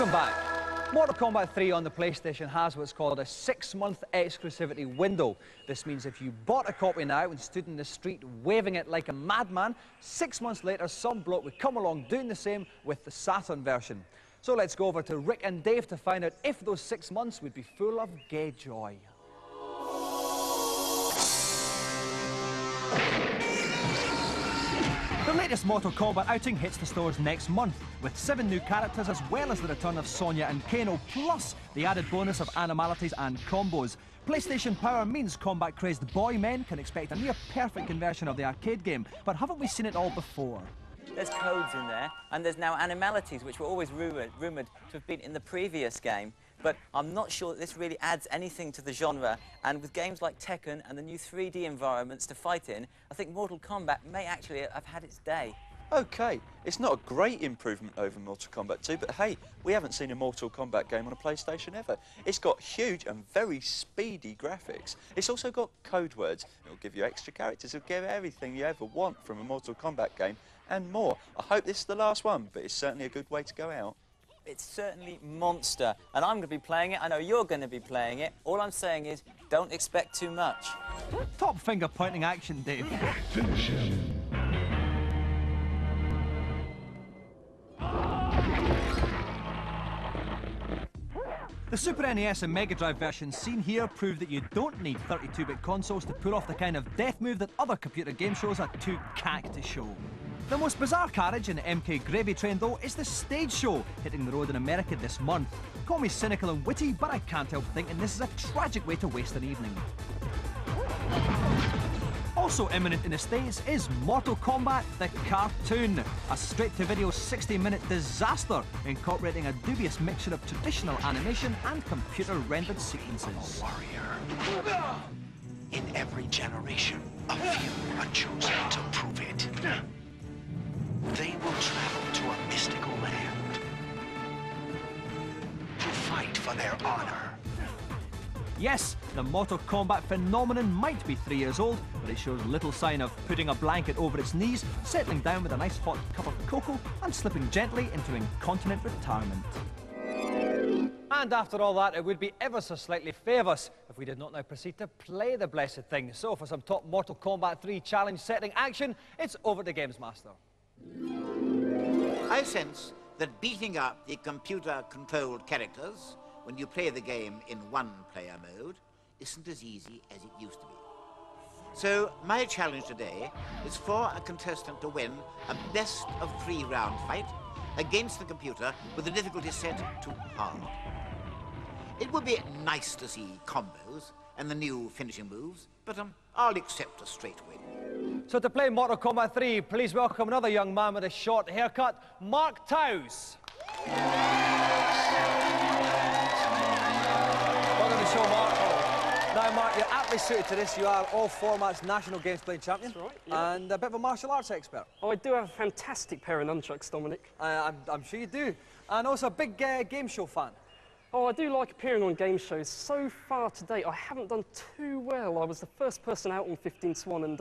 Welcome back. Mortal Kombat 3 on the PlayStation has what's called a 6-month exclusivity window. This means if you bought a copy now and stood in the street waving it like a madman, 6 months later some bloke would come along doing the same with the Saturn version. So let's go over to Rick and Dave to find out if those 6 months would be full of gay joy. The latest Mortal Kombat outing hits the stores next month, with 7 new characters as well as the return of Sonya and Kano, plus the added bonus of animalities and combos. PlayStation Power means combat-crazed boy men can expect a near-perfect conversion of the arcade game, but haven't we seen it all before? There's codes in there, and there's now animalities, which were always rumoured to have been in the previous game. But I'm not sure that this really adds anything to the genre, and with games like Tekken and the new 3D environments to fight in, I think Mortal Kombat may actually have had its day. OK, it's not a great improvement over Mortal Kombat 2, but hey, we haven't seen a Mortal Kombat game on a PlayStation ever. It's got huge and very speedy graphics. It's also got code words. It'll give you extra characters, it'll give everything you ever want from a Mortal Kombat game, and more. I hope this is the last one, but it's certainly a good way to go out. It's certainly monster, and I'm going to be playing it. I know you're going to be playing it. All I'm saying is, don't expect too much. Top finger pointing action, Dave. Finish him. The Super NES and Mega Drive versions seen here prove that you don't need 32-bit consoles to pull off the kind of death move that other computer game shows are too cack to show. The most bizarre carriage in the MK Gravy Train, though, is the stage show, hitting the road in America this month. Call me cynical and witty, but I can't help thinking this is a tragic way to waste an evening. Also imminent in the States is Mortal Kombat the Cartoon, a straight-to-video 60-minute disaster incorporating a dubious mixture of traditional animation and computer-rendered sequences. A warrior. In every generation, a few are chosen to prove it. They will travel to a mystical land to fight for their honor. Yes, the Mortal Kombat phenomenon might be 3 years old, but it shows little sign of putting a blanket over its knees, settling down with a nice hot cup of cocoa, and slipping gently into incontinent retirement. And after all that, it would be ever so slightly favourite if we did not now proceed to play the blessed thing. So for some top Mortal Kombat 3 challenge setting action, it's over to Gamesmaster. I sense that beating up the computer-controlled characters when you play the game in one-player mode isn't as easy as it used to be. So my challenge today is for a contestant to win a best-of-3 round fight against the computer with the difficulty set to hard. It would be nice to see combos and the new finishing moves, but I'll accept a straight win. So to play Mortal Kombat 3, please welcome another young man with a short haircut, Mark Towse. Welcome to the show, Mark. Now, Mark, you're aptly suited to this. You are all formats national games playing champion. That's right, yeah. And a bit of a martial arts expert. Oh, I do have a fantastic pair of nunchucks, Dominic. I'm sure you do. And also a big game show fan. Oh, I do like appearing on game shows. So far to date, I haven't done too well. I was the first person out on 15 to 1 and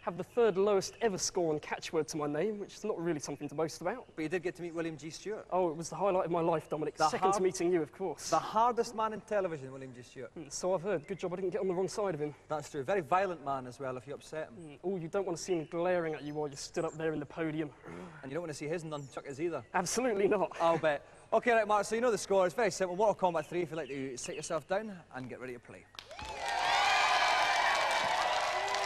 have the 3rd lowest ever score on catchword to my name, which is not really something to boast about. But you did get to meet William G. Stewart. Oh, it was the highlight of my life, Dominic. Second to meeting you, of course. The hardest man in television, William G. Stewart. So I've heard. Good job I didn't get on the wrong side of him. That's true. Very violent man as well, if you upset him. Oh, you don't want to see him glaring at you while you stood up there in the podium. And you don't want to see his nunchuckers either. Absolutely not. I'll bet. OK, right, Mark, so you know the score. It's very simple. Mortal Kombat 3, if you'd like to sit yourself down and get ready to play.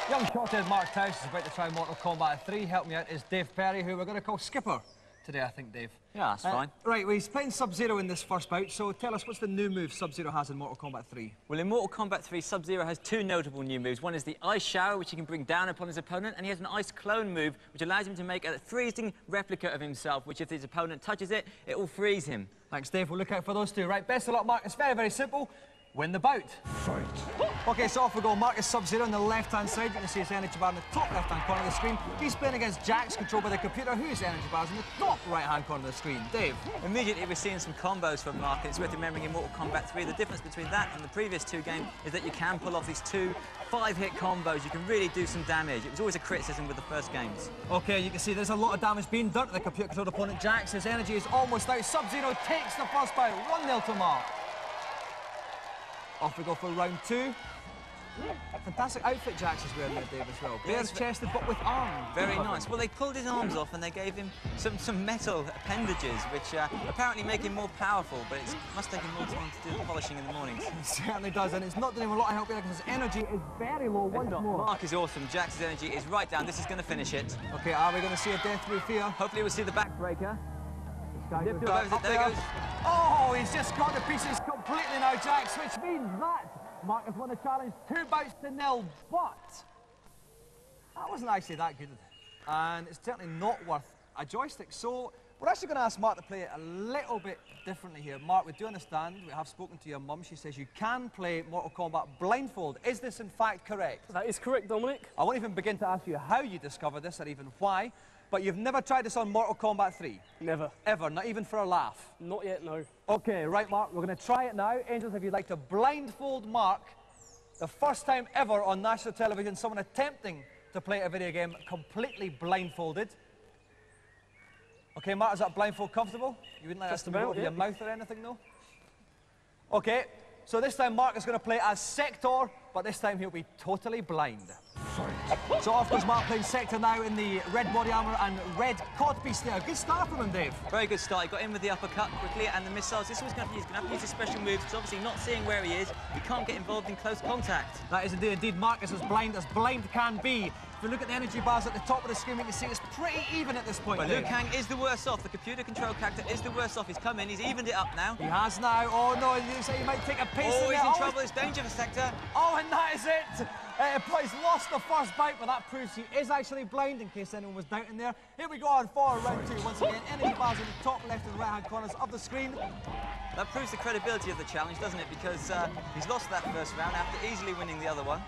Young short-haired Mark Towse is about to try Mortal Kombat 3. Help me out is Dave Perry, who we're going to call Skipper today, I think, Dave. Yeah, that's fine. Right, well, he's playing Sub-Zero in this first bout, so tell us, what's the new move Sub-Zero has in Mortal Kombat 3? Well, in Mortal Kombat 3, Sub-Zero has 2 notable new moves. One is the Ice Shower, which he can bring down upon his opponent, and he has an Ice Clone move, which allows him to make a freezing replica of himself, which if his opponent touches it, it will freeze him. Thanks, Dave. We'll look out for those two. Right, best of luck, Mark. It's very, very simple. Win the bout. Fight. Okay, so off we go. Mark is Sub-Zero on the left-hand side. You can see his energy bar in the top left-hand corner of the screen. He's playing against Jax, controlled by the computer, whose energy bar is in the top right-hand corner of the screen. Dave? Immediately we're seeing some combos from Mark. It's worth remembering in Mortal Kombat 3, the difference between that and the previous two games is that you can pull off these two 5-hit combos. You can really do some damage. It was always a criticism with the first games. Okay, you can see there's a lot of damage being done to the computer-controlled opponent Jax. His energy is almost out. Sub-Zero takes the first bout. 1-0 to Mark. Off we go for round 2. Fantastic outfit Jax is wearing there, Dave, as well. Bare-chested, but with arms. Very nice. Well, they pulled his arms off and they gave him some metal appendages, which apparently make him more powerful, but it must take him more time to do the polishing in the mornings. It certainly does, and it's not doing him a lot of help here because his energy is very low once more. Mark is awesome. Jax's energy is right down. This is going to finish it. Okay, are we going to see a death through fear? Hopefully we'll see the backbreaker. There he goes. Oh, he's just got the pieces completely now, Jax, which means that Mark has won the challenge 2 bouts to 0, but that wasn't actually that good. And it's certainly not worth a joystick. So we're actually going to ask Mark to play it a little bit differently here. Mark, we do understand, we have spoken to your mum. She says you can play Mortal Kombat blindfold. Is this in fact correct? That is correct, Dominic. I won't even begin to ask you how you discovered this or even why, but you've never tried this on Mortal Kombat 3? Never. Ever, not even for a laugh? Not yet, no. Okay, right, Mark, we're going to try it now. Angels, if you'd like to blindfold Mark, the first time ever on national television, someone attempting to play a video game completely blindfolded. Okay, Mark, is that blindfold comfortable? You wouldn't like us to move over your mouth or anything, no? Okay, so this time Mark is going to play as Sector, but this time he'll be totally blind. So off goes Mark playing Sector now in the red body armour and red codpiece there. Good start from him, Dave. Very good start. He got in with the uppercut quickly and the missiles. This was going to have to use his special moves because obviously not seeing where he is, he can't get involved in close contact. That is indeed. Mark is as blind can be. If we look at the energy bars at the top of the screen, we can see it's pretty even at this point. But Liu Kang is the worst off. The computer control character is the worst off. He's come in, he's evened it up now. He has now. Oh no, he might take a piece in there. He's in trouble. It's danger for Sector. Oh, and that is it. He's lost the first bout, but that proves he is actually blind, in case anyone was doubting there. Here we go on for round 2. Once again, energy bars in the top left and right-hand corners of the screen. That proves the credibility of the challenge, doesn't it? Because he's lost that first round after easily winning the other one.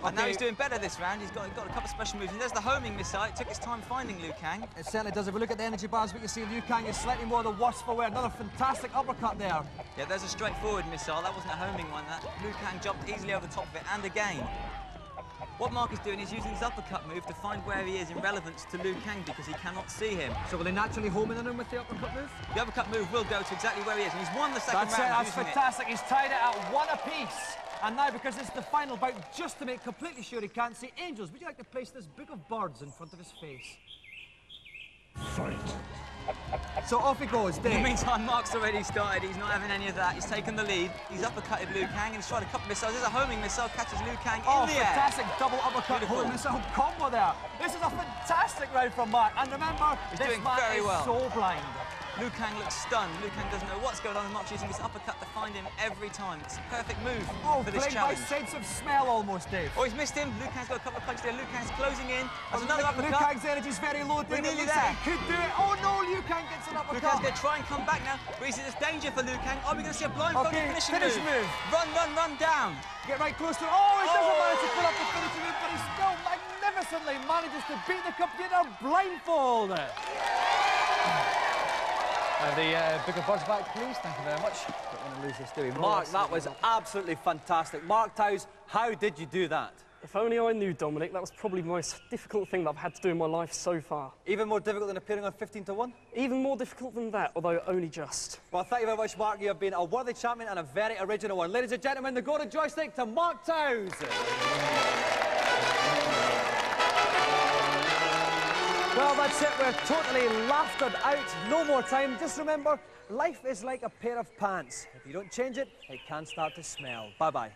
And now he's doing better this round. He's got a couple of special moves. And there's the homing missile. It took his time finding Liu Kang. It certainly does. If we look at the energy bars, we can see Liu Kang is slightly more the worse for wear. Another fantastic uppercut there. Yeah, there's a straightforward missile. That wasn't a homing one. That Liu Kang jumped easily over the top of it. And again. What Mark is doing is using his uppercut move to find where he is in relevance to Liu Kang because he cannot see him. So will he naturally home in on him with the uppercut move? The uppercut move will go to exactly where he is, and he's won the second round. That's fantastic. He's tied it at 1 apiece. And now, because it's the final bout, just to make completely sure he can't see, Angels, would you like to place this book of birds in front of his face? So off he goes, Dave. In the meantime, Mark's already started. He's not having any of that. He's taken the lead. He's uppercutted Liu Kang and he's tried a couple of missiles. There's a homing missile, catches Liu Kang in the air. Fantastic double uppercut homing missile combo there. This is a fantastic round from Mark. And remember, he's this doing man very is well. So blind. Liu Kang looks stunned. Liu Kang doesn't know what's going on and Mark's using his uppercut to find him every time. It's a perfect move for this challenge. By sense of smell almost, Dave. Oh, he's missed him. Liu Kang's got a couple of punches there. Liu Kang's closing in. There's another uppercut. Liu Kang's energy's very low. We're nearly there. He could do it. Oh no, Liu Kang gets an uppercut. Liu Kang's going to try and come back now. But he sees there's danger for Liu Kang. Are we going to see a blindfolded finishing move? Run down. Get right close to it. Oh, he doesn't manage to pull up the finishing move, but he still magnificently manages to beat the computer blindfold. The bigger buzz back, please. Thank you very much. Don't want to lose this, do we? Mark, that was absolutely fantastic. Mark Towes, how did you do that? If only I knew, Dominic. That was probably the most difficult thing that I've had to do in my life so far. Even more difficult than appearing on 15 to 1? Even more difficult than that, although only just. Well, thank you very much, Mark. You have been a worthy champion and a very original one. Ladies and gentlemen, the golden joystick to Mark Towes. Well, that's it. We're totally laughed out. No more time. Just remember, life is like a pair of pants. If you don't change it, it can start to smell. Bye-bye.